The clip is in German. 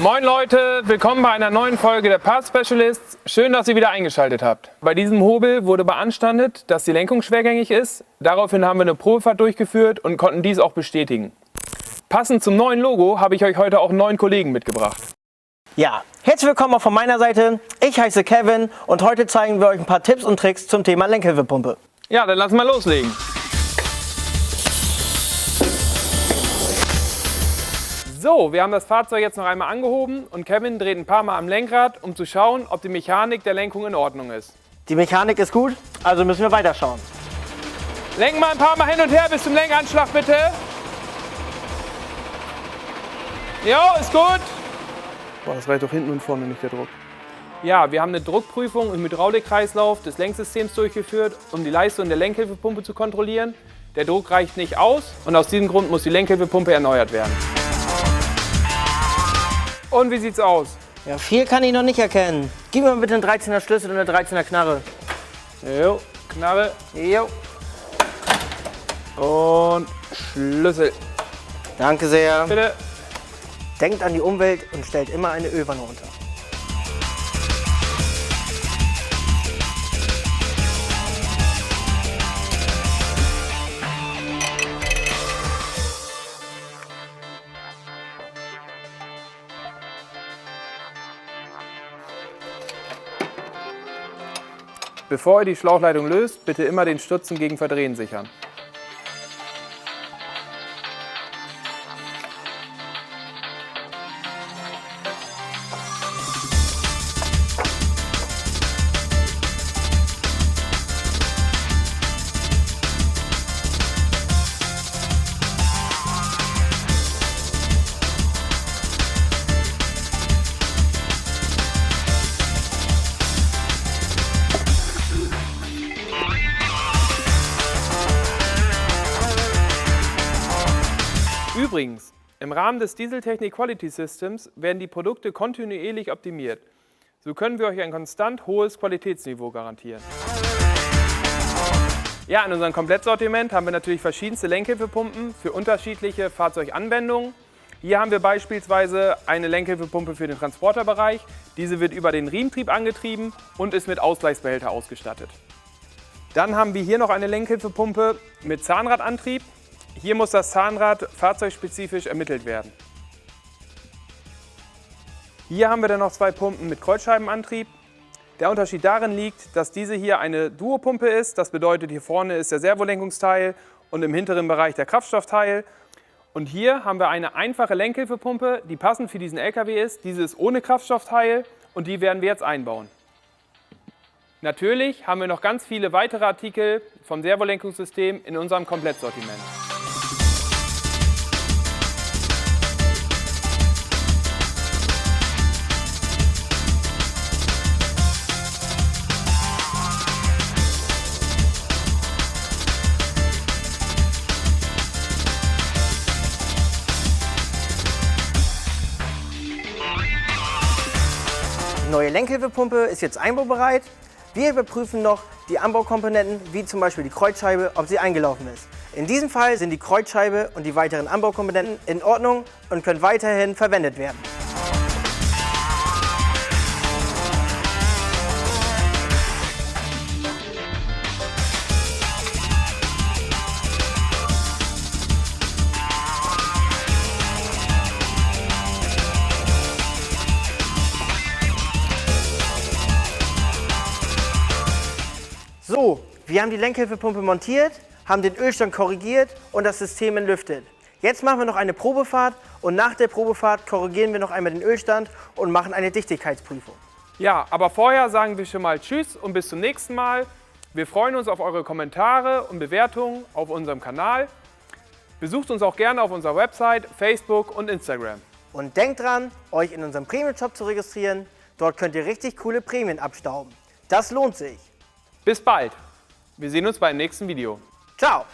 Moin Leute, willkommen bei einer neuen Folge der Part Specialists. Schön, dass ihr wieder eingeschaltet habt. Bei diesem Hobel wurde beanstandet, dass die Lenkung schwergängig ist. Daraufhin haben wir eine Probefahrt durchgeführt und konnten dies auch bestätigen. Passend zum neuen Logo habe ich euch heute auch einen neuen Kollegen mitgebracht. Ja, herzlich willkommen auch von meiner Seite. Ich heiße Kevin und heute zeigen wir euch ein paar Tipps und Tricks zum Thema Lenkhilfepumpe. Ja, dann lass mal loslegen. So, wir haben das Fahrzeug jetzt noch einmal angehoben und Kevin dreht ein paar Mal am Lenkrad, um zu schauen, ob die Mechanik der Lenkung in Ordnung ist. Die Mechanik ist gut, also müssen wir weiterschauen. Lenken mal ein paar Mal hin und her bis zum Lenkanschlag, bitte. Jo, ist gut. Boah, das reicht doch hinten und vorne nicht der Druck. Ja, wir haben eine Druckprüfung im Hydraulikkreislauf des Lenksystems durchgeführt, um die Leistung der Lenkhilfepumpe zu kontrollieren. Der Druck reicht nicht aus und aus diesem Grund muss die Lenkhilfepumpe erneuert werden. Und wie sieht's aus? Ja, viel kann ich noch nicht erkennen. Gib mir bitte einen 13er Schlüssel und eine 13er Knarre. Jo, Knarre. Jo. Und Schlüssel. Danke sehr. Bitte. Denkt an die Umwelt und stellt immer eine Ölwanne unter. Bevor ihr die Schlauchleitung löst, bitte immer den Stutzen gegen Verdrehen sichern. Übrigens, im Rahmen des Dieseltechnik Quality Systems werden die Produkte kontinuierlich optimiert. So können wir euch ein konstant hohes Qualitätsniveau garantieren. Ja, in unserem Komplettsortiment haben wir natürlich verschiedenste Lenkhilfepumpen für unterschiedliche Fahrzeuganwendungen. Hier haben wir beispielsweise eine Lenkhilfepumpe für den Transporterbereich. Diese wird über den Riementrieb angetrieben und ist mit Ausgleichsbehälter ausgestattet. Dann haben wir hier noch eine Lenkhilfepumpe mit Zahnradantrieb. Hier muss das Zahnrad fahrzeugspezifisch ermittelt werden. Hier haben wir dann noch zwei Pumpen mit Kreuzscheibenantrieb. Der Unterschied darin liegt, dass diese hier eine Duopumpe ist. Das bedeutet, hier vorne ist der Servolenkungsteil und im hinteren Bereich der Kraftstoffteil. Und hier haben wir eine einfache Lenkhilfepumpe, die passend für diesen LKW ist. Diese ist ohne Kraftstoffteil und die werden wir jetzt einbauen. Natürlich haben wir noch ganz viele weitere Artikel vom Servolenkungssystem in unserem Komplettsortiment. Die neue Lenkhilfepumpe ist jetzt einbaubereit. Wir überprüfen noch die Anbaukomponenten, wie zum Beispiel die Kreuzscheibe, ob sie eingelaufen ist. In diesem Fall sind die Kreuzscheibe und die weiteren Anbaukomponenten in Ordnung und können weiterhin verwendet werden. So, wir haben die Lenkhilfepumpe montiert, haben den Ölstand korrigiert und das System entlüftet. Jetzt machen wir noch eine Probefahrt und nach der Probefahrt korrigieren wir noch einmal den Ölstand und machen eine Dichtigkeitsprüfung. Ja, aber vorher sagen wir schon mal Tschüss und bis zum nächsten Mal. Wir freuen uns auf eure Kommentare und Bewertungen auf unserem Kanal. Besucht uns auch gerne auf unserer Website, Facebook und Instagram. Und denkt dran, euch in unserem Premium-Shop zu registrieren. Dort könnt ihr richtig coole Prämien abstauben. Das lohnt sich. Bis bald. Wir sehen uns beim nächsten Video. Ciao!